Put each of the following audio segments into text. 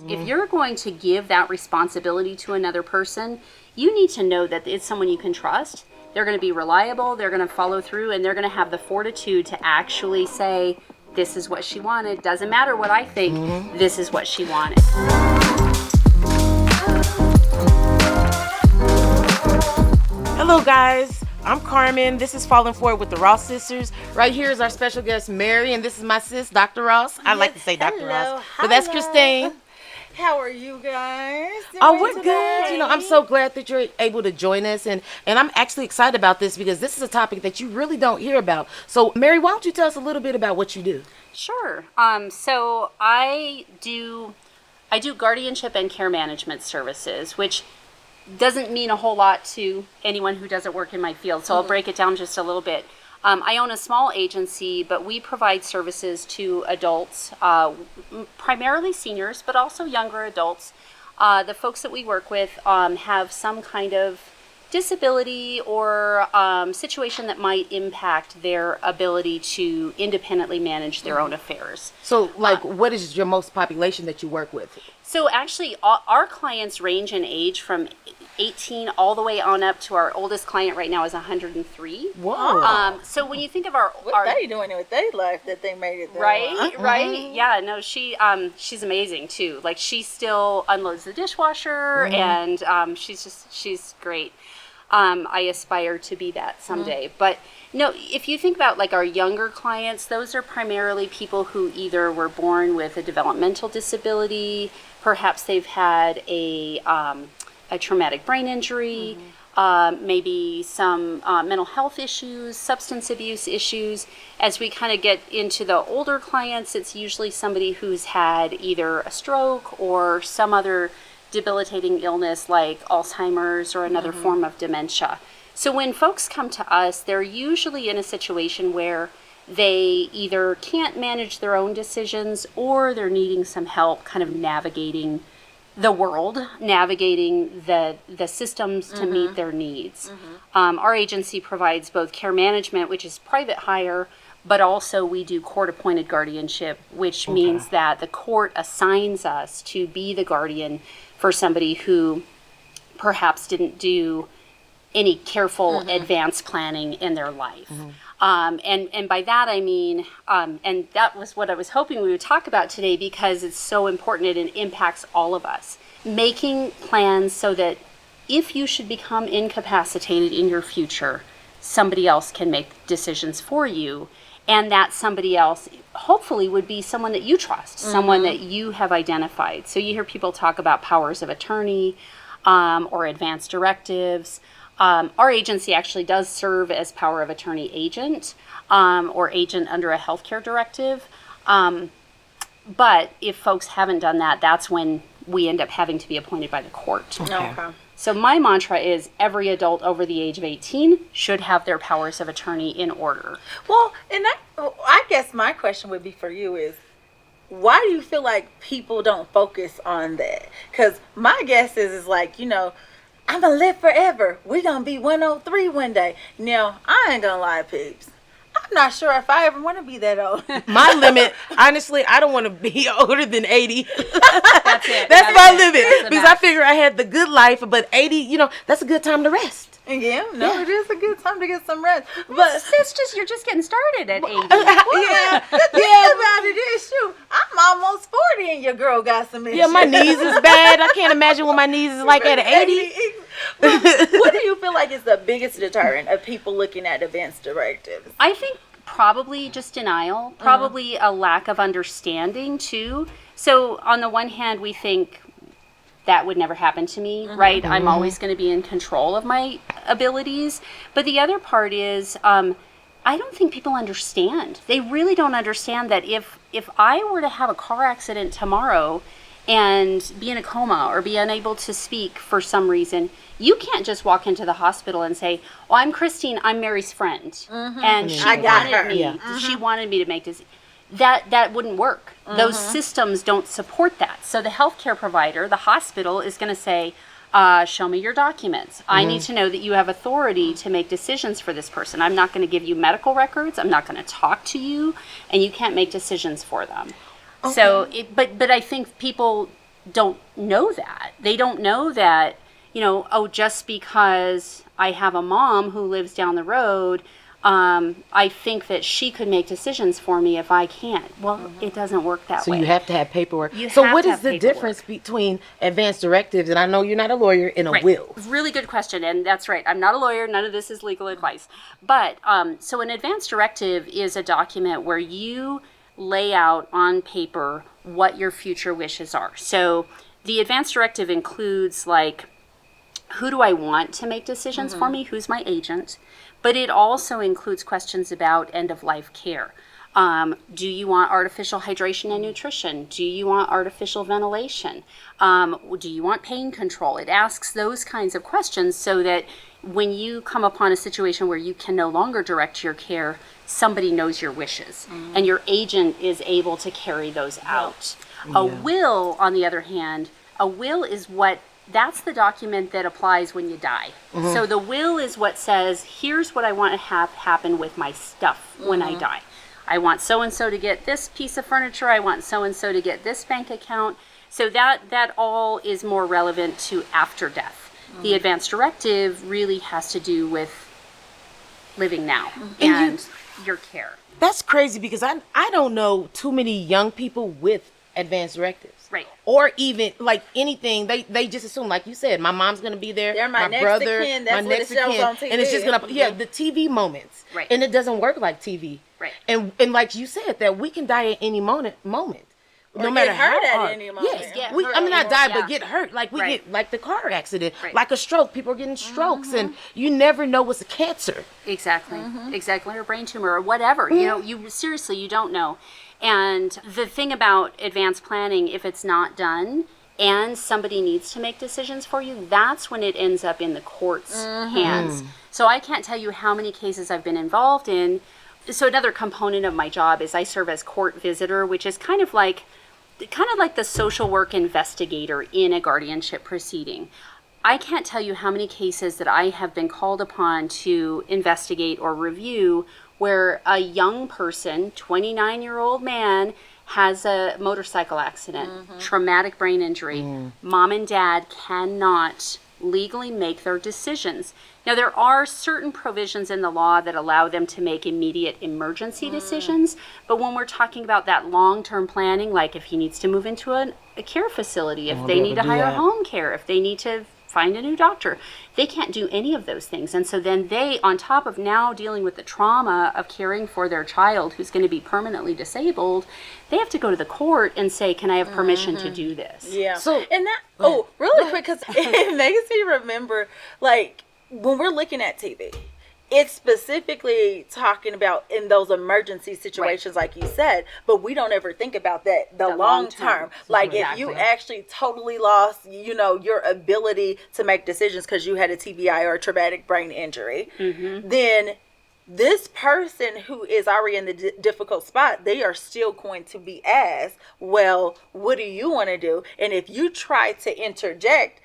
If you're going to give that responsibility to another person, you need to know that it's someone you can trust. They're going to be reliable, they're going to follow through, and they're going to have the fortitude to actually say, this is what she wanted. Doesn't matter what I think, this is what she wanted. Hello guys, I'm Carmen. This is Falling Forward with the Ross Sisters. Right here is our special guest Mary, and this is my sis, Dr. Ross. I like to say Dr. Ross, but that's Christine. How are you guys? We're good. You know, I'm so glad that you're able to join us, and I'm actually excited about this because this is a topic that you really don't hear about. So, Mary, why don't you tell us a little bit about what you do? Sure. So I do guardianship and care management services, which doesn't mean a whole lot to anyone who doesn't work in my field. So I'll break it down just a little bit. I own a small agency, but we provide services to adults, primarily seniors, but also younger adults. The folks that we work with have some kind of disability or situation that might impact their ability to independently manage their own affairs. So, what is your most population that you work with? So actually, our clients range in age from 18 all the way on up to our oldest client right now is 103. Whoa. So when you think of our they doing with their life that they made it there? Right. Yeah, no, she's amazing too. Like, she still unloads the dishwasher, and she's great. I aspire to be that someday. But no, if you think about like our younger clients, those are primarily people who either were born with a developmental disability, perhaps they've had a traumatic brain injury, maybe some mental health issues, substance abuse issues. As we kind of get into the older clients, it's usually somebody who's had either a stroke or some other debilitating illness like Alzheimer's or another form of dementia. So when folks come to us, they're usually in a situation where they either can't manage their own decisions or they're needing some help kind of navigating the world, navigating the systems to meet their needs. Our agency provides both care management, which is private hire, but also we do court-appointed guardianship, which means that the court assigns us to be the guardian for somebody who perhaps didn't do any careful advance planning in their life. And by that I mean, and that was what I was hoping we would talk about today because it's so important and it impacts all of us. Making plans so that if you should become incapacitated in your future, somebody else can make decisions for you, and that somebody else hopefully would be someone that you trust, someone that you have identified. So you hear people talk about powers of attorney or advance directives. Our agency actually does serve as power of attorney agent or agent under a healthcare directive. But if folks haven't done that, that's when we end up having to be appointed by the court. Okay. So my mantra is every adult over the age of 18 should have their powers of attorney in order. Well, and I guess my question would be for you is, why do you feel like people don't focus on that? Because my guess is like, I'm going to live forever. We're going to be 103 one day. Now, I ain't going to lie, peeps. I'm not sure if I ever want to be that old. My limit, honestly, I don't want to be older than 80. That's it. That's my limit. Because I figure I had the good life, but 80, that's a good time to rest. Yeah, it is a good time to get some rest. But you're just getting started at 80. The thing about it is, shoot, I'm almost 40 and your girl got some issues. Yeah, my knees is bad. I can't imagine what my knees is like at 80. What do you feel like is the biggest deterrent of people looking at advance directives? I think probably just denial, probably a lack of understanding too. So on the one hand, we think that would never happen to me, right? I'm always going to be in control of my abilities. But the other part is, I don't think people understand. They really don't understand that if I were to have a car accident tomorrow and be in a coma or be unable to speak for some reason, you can't just walk into the hospital and say, "Oh, I'm Christine, I'm Mary's friend, and she wanted me to make this." That wouldn't work. Those systems don't support that. So the healthcare provider, the hospital, is going to say, show me your documents. I need to know that you have authority to make decisions for this person. I'm not going to give you medical records. I'm not going to talk to you, and you can't make decisions for them. Okay. So, but I think people don't know that. They don't know that, oh, just because I have a mom who lives down the road, I think that she could make decisions for me if I can't. Well, it doesn't work that way. So you have to have paperwork. You so have what to is have the paperwork. difference between advance directives, and I know you're not a lawyer, and a will? Really good question, and that's right. I'm not a lawyer. None of this is legal advice. But so an advance directive is a document where you lay out on paper what your future wishes are. So the advance directive includes, like, who do I want to make decisions for me? Who's my agent? But it also includes questions about end-of-life care. Do you want artificial hydration and nutrition? Do you want artificial ventilation? Do you want pain control? It asks those kinds of questions so that when you come upon a situation where you can no longer direct your care, somebody knows your wishes, and your agent is able to carry those out. A will, on the other hand, a will is that's the document that applies when you die. So the will is what says, here's what I want to have happen with my stuff when I die. I want so-and-so to get this piece of furniture. I want so-and-so to get this bank account. So that all is more relevant to after death. The advance directive really has to do with living now and your care. That's crazy, because I don't know too many young people with advance directives. Right. Or even like anything, they just assume, like you said, my mom's gonna be there, They're my next brother, of kin. That's my what next it shows of kin, on TV. and it's just gonna the TV moments, Right. And it doesn't work like TV, Right. And like you said, that we can die at any moment, no Or matter get hurt how at hard. any moment. Yes, Get we, hurt I mean not die, yeah. but get hurt. Like we Right. get like the car accident, Right. like a stroke. People are getting strokes, and you never know what's a cancer. Exactly. Exactly. Or brain tumor or whatever. You seriously, you don't know. And the thing about advanced planning, if it's not done and somebody needs to make decisions for you, that's when it ends up in the court's hands. So I can't tell you how many cases I've been involved in. So another component of my job is I serve as court visitor, which is kind of like the social work investigator in a guardianship proceeding. I can't tell you how many cases that I have been called upon to investigate or review where a young person, 29-year-old man, has a motorcycle accident, traumatic brain injury. Mom and dad cannot legally make their decisions. Now, there are certain provisions in the law that allow them to make immediate emergency decisions, but when we're talking about that long-term planning, like if he needs to move into a care facility, if they need to hire home care, if they need to find a new doctor, they can't do any of those things. And so then they, on top of now dealing with the trauma of caring for their child who's going to be permanently disabled, they have to go to the court and say, can I have permission to do this? Yeah. So- and that really quick, because it makes me remember, like, when we're looking at TV, it's specifically talking about in those emergency situations, like you said, but we don't ever think about that the long term. Like if you actually totally lost, your ability to make decisions because you had a TBI or a traumatic brain injury, then this person who is already in the difficult spot, they are still going to be asked, well, what do you want to do? And if you try to interject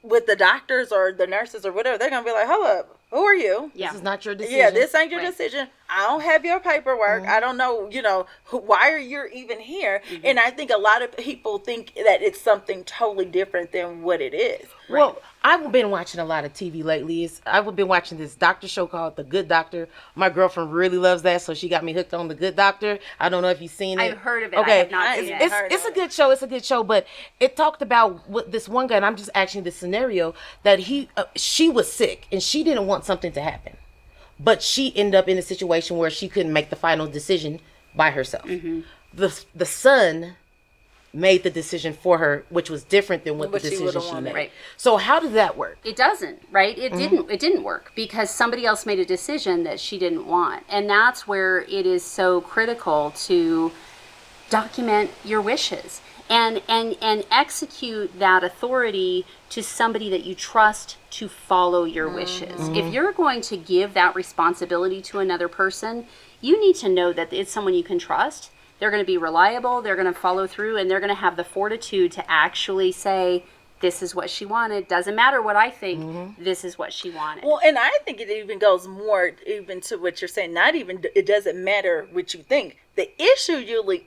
with the doctors or the nurses or whatever, they're going to be like, hold up. Who are you? This is not your decision. Yeah, this ain't your decision. I don't have your paperwork. I don't know, why are you even here? And I think a lot of people think that it's something totally different than what it is. Well, I've been watching a lot of TV lately. I've been watching this doctor show called The Good Doctor. My girlfriend really loves that, so she got me hooked on The Good Doctor. I don't know if you've seen it. I've heard of it. Okay. I have not seen it. It's a good show. It's a good show, but it talked about what this one guy, and I'm just actually the scenario that she was sick and she didn't want something to happen, but she ended up in a situation where she couldn't make the final decision by herself. The son made the decision for her, which was different than what the decision she made. Right. So how did that work? It doesn't, right? It didn't work because somebody else made a decision that she didn't want. And that's where it is so critical to document your wishes and execute that authority to somebody that you trust to follow your wishes. If you're going to give that responsibility to another person, you need to know that it's someone you can trust. They're going to be reliable, they're going to follow through, and they're going to have the fortitude to actually say, this is what she wanted. Doesn't matter what I think, this is what she wanted. Well, and I think it even goes more even to what you're saying. Not even, it doesn't matter what you think. The issue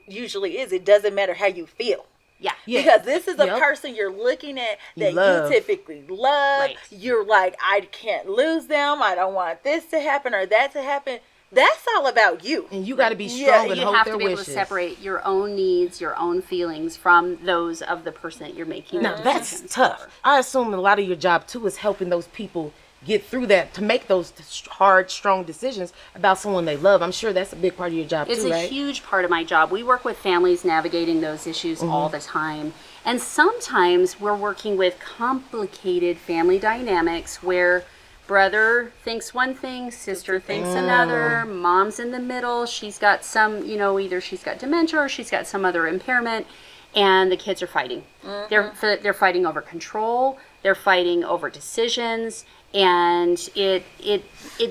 usually is it doesn't matter how you feel. Yeah. Because this is a Yep. person you're looking at that love. you typically love. Right. You're like, I can't lose them. I don't want this to happen or that to happen. That's all about you. And you got to be Yeah, strong and You hold have their to be able wishes. to separate your own needs, your own feelings from those of the person that you're making. Now those that's decisions tough. for. I assume a lot of your job too is helping those people get through that, to make those hard, strong decisions about someone they love. I'm sure that's a big part of your job It's too, a right? huge part of my job. We work with families navigating those issues all the time. And sometimes we're working with complicated family dynamics where brother thinks one thing, sister thinks another, mom's in the middle, she's got some, either she's got dementia or she's got some other impairment, and the kids are fighting. They're fighting over control, they're fighting over decisions, and it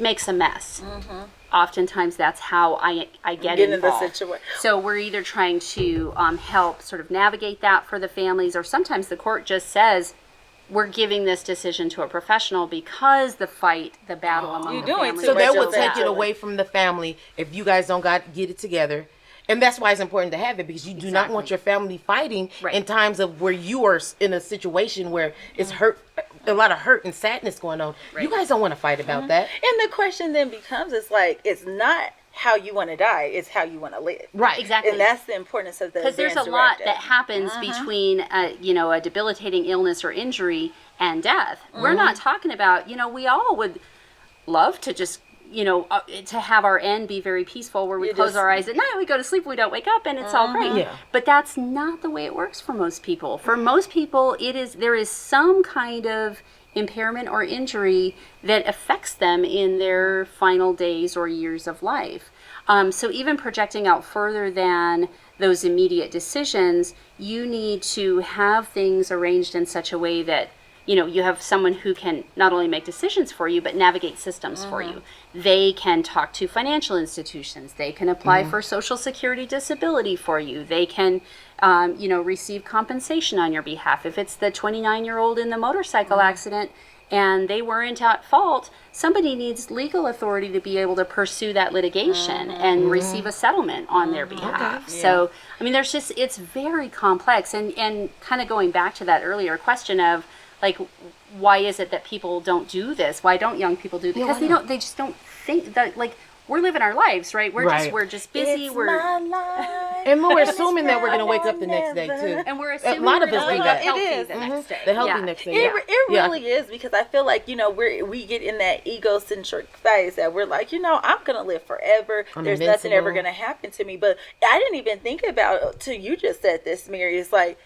makes a mess. Oftentimes that's how I get Get in the involved. situation. So we're either trying to help sort of navigate that for the families, or sometimes the court just says, we're giving this decision to a professional because the battle among You're the doing families. too So that much will of take that. it away from the family if you guys don't get it together. And that's why it's important to have it, because you do not want your family fighting Right. in times of where you are in a situation where it's a lot of hurt and sadness going on. You Right. guys don't want to fight about that. And the question then becomes, it's like, it's not how you want to die, it's how you want to live. Right. Exactly. And that's the importance of the Because there's a advanced lot directive. that happens between a debilitating illness or injury and death. We're not talking about, we all would love to just to have our end be very peaceful, where we You close just- our eyes at night, we go to sleep, we don't wake up, and it's all great. Yeah. But that's not the way it works for most people. For most people, there is some kind of impairment or injury that affects them in their final days or years of life. So even projecting out further than those immediate decisions, you need to have things arranged in such a way that you have someone who can not only make decisions for you, but navigate systems for you. They can talk to financial institutions. They can apply for Social Security disability for you. They can, receive compensation on your behalf. If it's the 29-year-old in the motorcycle accident and they weren't at fault, somebody needs legal authority to be able to pursue that litigation and receive a settlement on their behalf. So, it's very complex. And kind of going back to that earlier question of, like, why is it that people don't do this? Why don't young people do this? Because they just don't think that, like, we're living our lives, right? We're just busy. It's we're my life. And we're assuming that we're going to wake up the next day too. and we're A assuming lot we're of us gonna do wake that. up healthy It is. the next day. The healthy Yeah. next day. It really is, because I feel like we get in that egocentric phase that we're like, I'm gonna live forever. I'm There's nothing ever invincible. gonna happen to me. But I didn't even think about, till you just said this, Mary. It's like,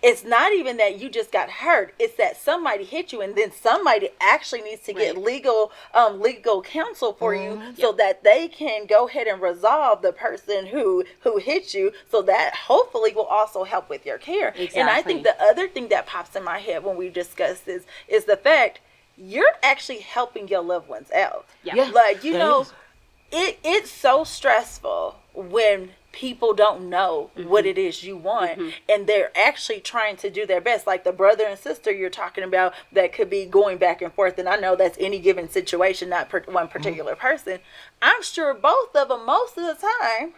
it's not even that you just got hurt. It's that somebody hit you, and then somebody actually needs to get Right. legal counsel for you, so that they can go ahead and resolve the person who hit you, so that hopefully will also help with your care. And I think Exactly. the other thing that pops in my head when we discuss this is the fact you're actually helping your loved ones out. Yeah. Like, It is. it's so stressful when people don't know what it is you want, and they're actually trying to do their best, like the brother and sister you're talking about that could be going back and forth. And I know that's any given situation, not one particular person. I'm sure both of them most of the time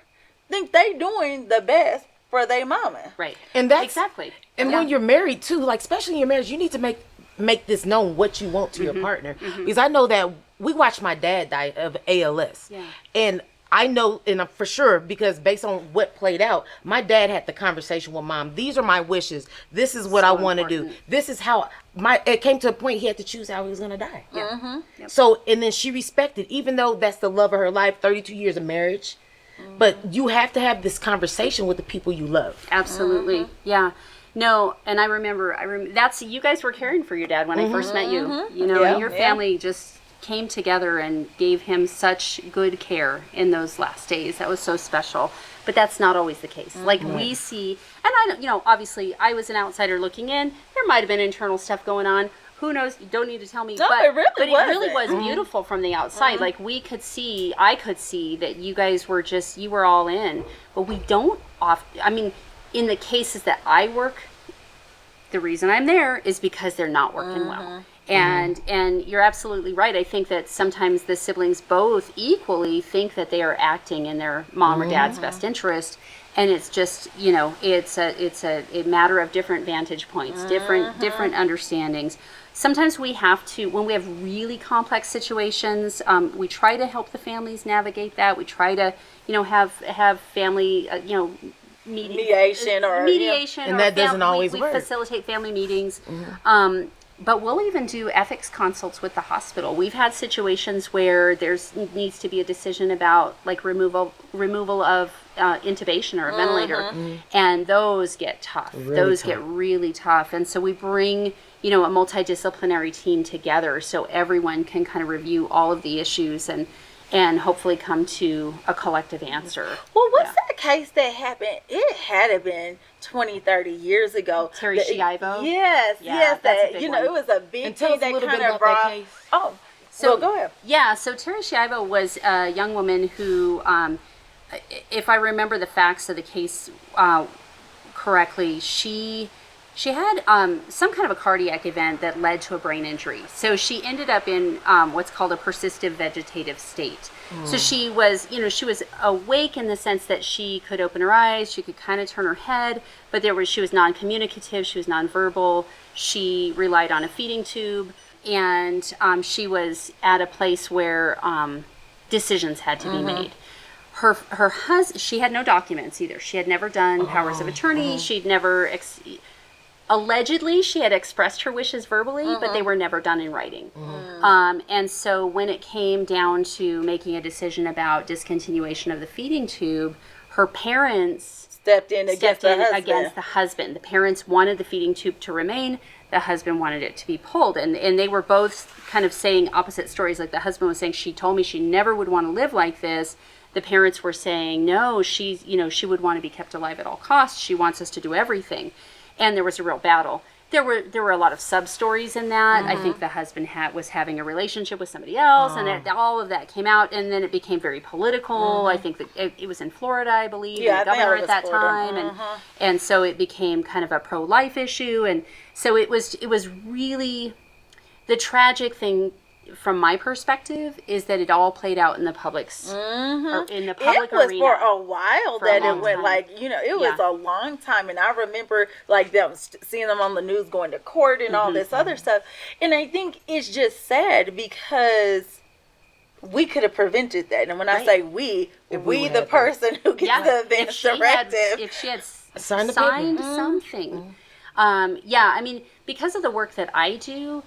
think they doing the best for their mama. Right. And that's exactly. And when you're married too, like especially in your marriage, you need to make this known what you want to your partner. Because I know that we watched my dad die of ALS. Yeah. And I know, and I'm for sure, because based on what played out, my dad had the conversation with mom. These are my wishes. This is what I want to do. important. This is how it came to a point he had to choose how he was going to die. Yeah. Yep. So, and then she respected, even though that's the love of her life, 32 years of marriage. But you have to have this conversation with the people you love. Absolutely. Yeah. No, and I remember that's, you guys were caring for your dad when I first met you. Yeah, And your family just came together and gave him such good care in those last days. That was so special. But that's not always the case. Like we see, and I don't, obviously I was an outsider looking in. There might have been internal stuff going on. Who knows? You don't need to tell me. No, but it really but it really was wasn't. beautiful from the outside. Like I could see that you guys were you were all in. But we don't in the cases that I work, the reason I'm there is because they're not working well. And you're absolutely right. I think that sometimes the siblings both equally think that they are acting in their mom or dad's best interest, And it's just, it's a matter of different vantage points, different understandings. Sometimes we have to, when we have really complex situations, we try to help the families navigate that. We try to, have family, mediation, and that doesn't always we work. Facilitate family meetings. But we'll even do ethics consults with the hospital. We've had situations where needs to be a decision about like removal of intubation or a ventilator, and those get tough. Get really tough, and so we bring a multidisciplinary team together so everyone can kind of review all of the issues and hopefully come to a collective answer. Well, what's that case that happened? It had to have been 20, 30 years ago. Terry Schiavo? Yes, Yeah, that's a big one. it was a big And tell thing us a that little kind bit of about brought. that case. Oh, So well, go ahead. Yeah, so Terry Schiavo was a young woman who, if I remember the facts of the case correctly, she had some kind of a cardiac event that led to a brain injury. So she ended up in what's called a persistent vegetative state. So she was, she was awake in the sense that she could open her eyes, she could kind of turn her head, but she was non-communicative, she was nonverbal, she relied on a feeding tube, and she was at a place where decisions had to be made. Her husband, she had no documents either. She had never done powers of attorney. She'd never, allegedly, she had expressed her wishes verbally, but they were never done in writing. And so when it came down to making a decision about discontinuation of the feeding tube, her parents Stepped in against the husband. The parents wanted the feeding tube to remain. The husband wanted it to be pulled. And they were both kind of saying opposite stories. Like the husband was saying, she told me she never would want to live like this. The parents were saying, no, she would want to be kept alive at all costs. She wants us to do everything. And there was a real battle. There were a lot of sub stories in that. I think the husband was having a relationship with somebody else, and all of that came out, and then it became very political. I think that it was in Florida, I believe, the governor at that time, and so it became kind of a pro-life issue, and so it was really the tragic thing. From my perspective, is that it all played out in the public's in the public arena. It was for a while that it went time. It was a long time, and I remember them seeing them on the news going to court and all this other stuff. And I think it's just sad because we could have prevented that. And when I say we the person who gets the advance directive, if she had signed something, I mean, because of the work that I do.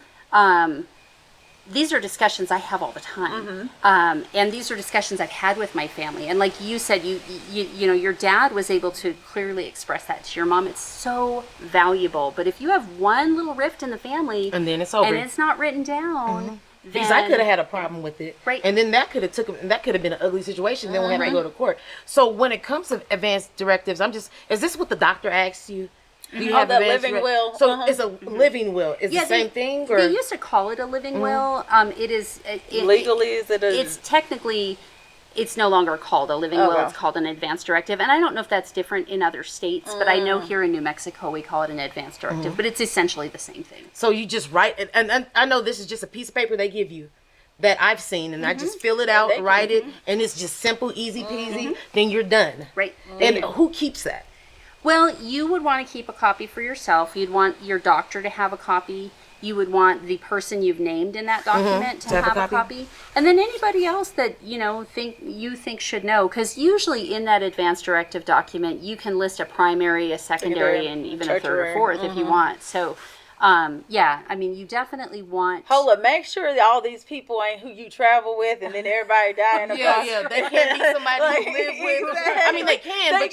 These are discussions I have all the time, and these are discussions I've had with my family. And like you said, your dad was able to clearly express that to your mom. It's so valuable. But if you have one little rift in the family, and then it's over, and it's not written down, then, because I could have had a problem with it, right? And then that could have been an ugly situation. Then we have to go to court. So when it comes to advanced directives, is this what the doctor asks you? Do you have the living will? So it's a living will. Is the same thing? Or? They used to call it a living will. It is legally. Is it? It's technically, it's no longer called a living will. It's called an advance directive, and I don't know if that's different in other states, but I know here in New Mexico we call it an advance directive. But it's essentially the same thing. So you just write it, and I know this is just a piece of paper they give you that I've seen, and I just fill it out, write it, and it's just simple, easy peasy. Then you're done. Right. And who keeps that? Well, you would want to keep a copy for yourself. You'd want your doctor to have a copy. You would want the person you've named in that document to have a copy. And then anybody else that, think should know. Because usually in that advance directive document, you can list a primary, a secondary, and even a third or fourth if you want. So, I mean, you definitely want... Hold up, make sure that all these people ain't who you travel with, and then everybody die in a car. They can't be somebody who live with. I mean, they can, but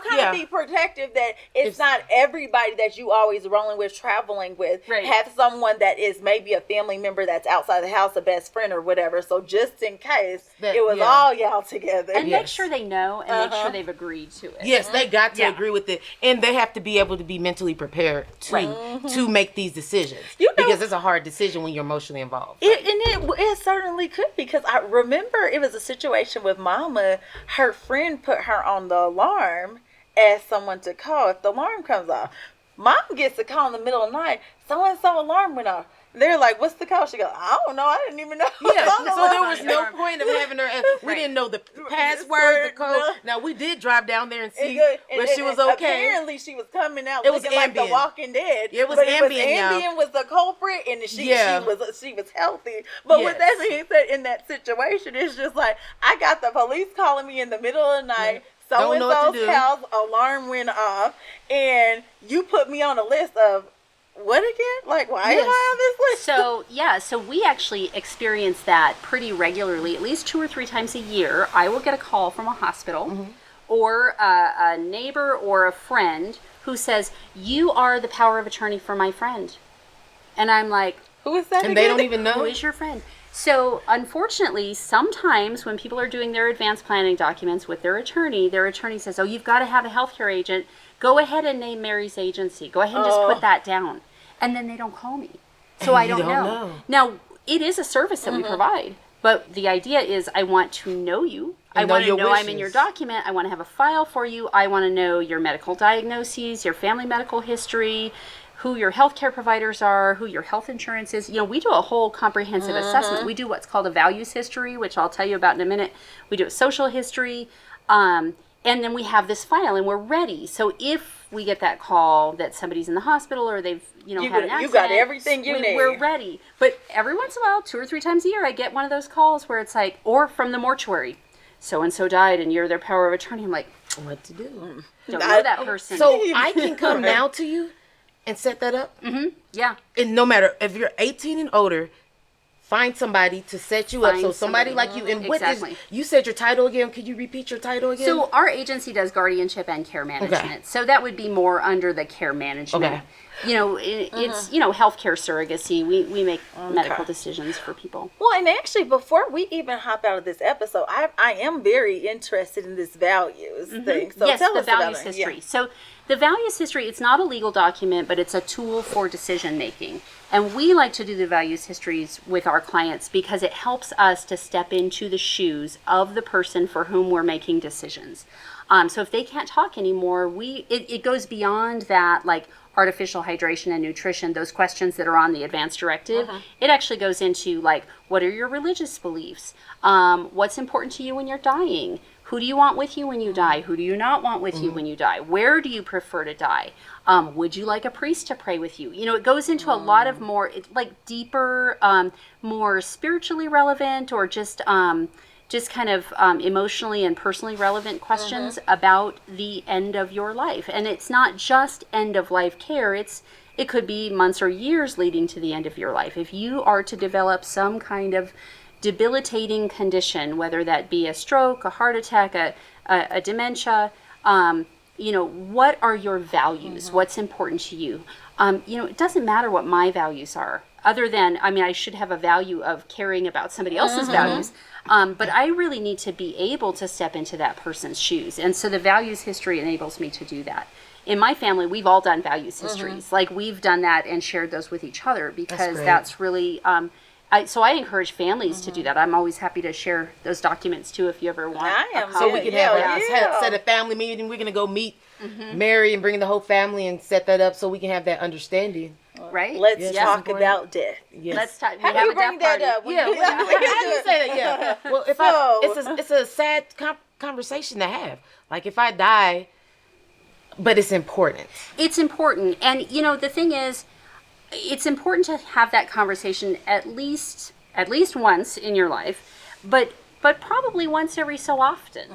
kind of be protective that it's not everybody that you always rolling with, traveling with. Right. Have someone that is maybe a family member that's outside the house, a best friend or whatever. So just in case it was all y'all together. And make sure they know and make sure they've agreed to it. Yes, they got to agree with it. And they have to be able to be mentally prepared to make these decisions, because it's a hard decision when you're emotionally involved. It certainly could, because I remember it was a situation with Mama. Her friend put her on the alarm, asked someone to call if the alarm comes off. Mom gets a call in the middle of the night. So-and-so alarm went off. They're like, what's the call? She goes, I don't know. I didn't even know. Yeah, so there was no point of having her. We didn't know the password, the code. No. Now, we did drive down there and see And she was okay. Apparently, she was coming out It was looking like Ambien. The Walking Dead. It was but Ambien, Ambien was the culprit, and she was healthy. But with Yes. that being said, in that situation, it's just like, I got the police calling me in the middle of the night. Don't know what to So-and-so's do. house alarm went off, and you put me on a list of what again? Like, why am I on this list? So we actually experience that pretty regularly, at least 2 or 3 times a year. I will get a call from a hospital or a neighbor or a friend who says, you are the power of attorney for my friend. And I'm like, Who is that And again? they don't even know. who is your friend? So unfortunately, sometimes when people are doing their advanced planning documents with their attorney says, oh, you've got to have a healthcare agent. Go ahead and name Mary's agency. Go ahead and just put that down. And then they don't call me. So I don't know. Now, it is a service that we provide. But the idea is I want to know you. I want to know I'm in your document. I want to have a file for you. I want to know your medical diagnoses, your family medical history, who your healthcare providers are, who your health insurance is. You know, we do a whole comprehensive assessment. We do what's called a values history, which I'll tell you about in a minute. We do a social history. And then we have this file and we're ready. So if we get that call that somebody's in the hospital or they've, had an accident. You got everything you need. We're ready. But every once in a while, 2 or 3 times a year, I get one of those calls where it's like, or from the mortuary, so-and-so died and you're their power of attorney. I'm like, What to do? don't know that person. So I can come now to you and set that up? Yeah. And no matter if you're 18 and older, find somebody to set you up. Find So somebody somebody. like you. And what is, Exactly. you said your title again? Could you repeat your title again? So our agency does guardianship and care management. Okay. So that would be more under the care management. Okay. It's, healthcare surrogacy. We make medical decisions for people. Well, and actually, before we even hop out of this episode, I am very interested in this values thing. So yes, tell the us about values it. history. Yeah. So the values history, it's not a legal document, but it's a tool for decision making. And we like to do the values histories with our clients because it helps us to step into the shoes of the person for whom we're making decisions. So if they can't talk anymore, it goes beyond that, like artificial hydration and nutrition, those questions that are on the advanced directive. It actually goes into like, what are your religious beliefs? What's important to you when you're dying? Who do you want with you when you die? Who do you not want with you when you die? Where do you prefer to die? Would you like a priest to pray with you? It goes into a lot of more like deeper, more spiritually relevant or just kind of emotionally and personally relevant questions about the end of your life. And it's not just end of life care. It could be months or years leading to the end of your life. If you are to develop some kind of debilitating condition, whether that be a stroke, a heart attack, a dementia, what are your values? What's important to you? It doesn't matter what my values are, other than, I should have a value of caring about somebody else's values. But I really need to be able to step into that person's shoes. And so the values history enables me to do that. In my family, we've all done values histories. Like we've done that and shared those with each other because that's really, so I encourage families to do that. I'm always happy to share those documents too if you ever want. I am. So we can set a family meeting. We're going to go meet Mary and bring the whole family and set that up so we can have that understanding. Right? Let's talk about death. Yes. Let's talk. How do you bring that up? Yeah, how do you say that? Yeah. Well, it's a sad conversation to have. Like if I die, but it's important. It's important, and the thing is, it's important to have that conversation at least once in your life, but probably once every so often.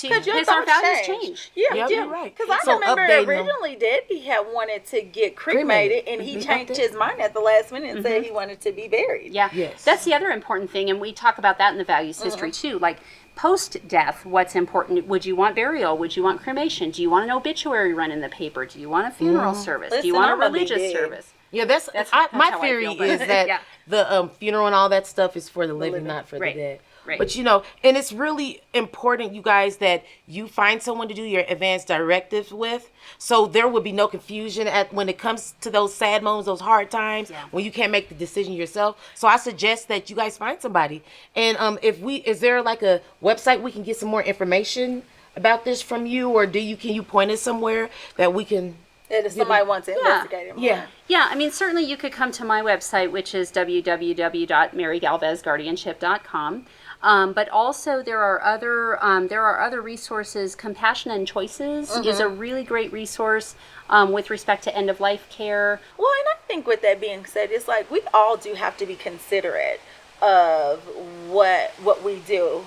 Because our values change. Yeah, you're right. Because I remember originally Daddy had wanted to get cremated, and he changed his mind at the last minute and said he wanted to be buried. Yeah, yes. That's the other important thing, and we talk about that in the values history too. Like post-death, what's important? Would you want burial? Would you want cremation? Do you want an obituary run in the paper? Do you want a funeral service? Listen, Do you want I'm a a big religious dig. service? Yeah, That's my how I theory feel, but- is that Yeah. the funeral and all that stuff is for the living, not for Right. the dead. Right. But and it's really important, you guys, that you find someone to do your advanced directives with, so there will be no confusion when it comes to those sad moments, those hard times when you can't make the decision yourself. So I suggest that you guys find somebody. And is there like a website we can get some more information about this from you, or can you point us somewhere that we can? And if somebody wants to investigate it more. Yeah. Yeah, I mean, certainly you could come to my website, which is www.marygalvezguardianship.com. But also there are other resources. Compassion and Choices is a really great resource with respect to end of life care. Well, and I think with that being said, it's like we all do have to be considerate of what we do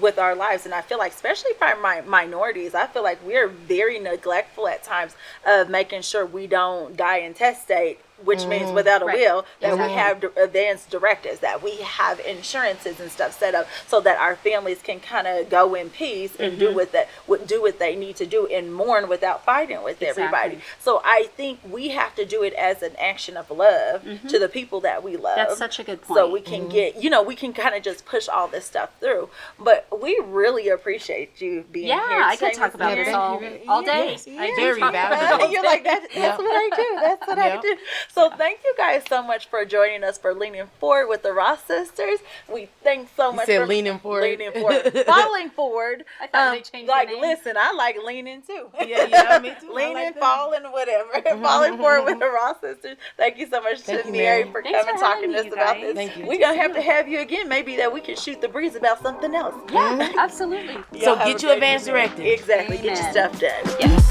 with our lives. And I feel like, especially for minorities, I feel like we're very neglectful at times of making sure we don't die intestate, which means without a will, that we have advanced directives, that we have insurances and stuff set up so that our families can kind of go in peace and do what they need to do and mourn without fighting with everybody. So I think we have to do it as an action of love to the people that we love. That's such a good point. So we can get, we can kind of just push all this stuff through. But we really appreciate you being here. Yeah, I could talk about this all day. Yeah. Very valuable. You're like, that's what I do. That's what I do. So thank you guys so much for joining us, for leaning forward with the Ross sisters. We thank so much for leaning forward. Leaning forward. Falling forward. I thought they changed like, the name. listen, I like leaning too. Yeah, me too. Leaning, like that. falling, whatever. Falling forward with the Ross sisters. Thank you so much to Mary for Thanks coming for talking having to us me, about guys. this. Thank you. We're going to have you again. Maybe that we can shoot the breeze about something else. Yeah, absolutely. So get your advanced directives. Exactly. Get your Amen. stuff done. Yes.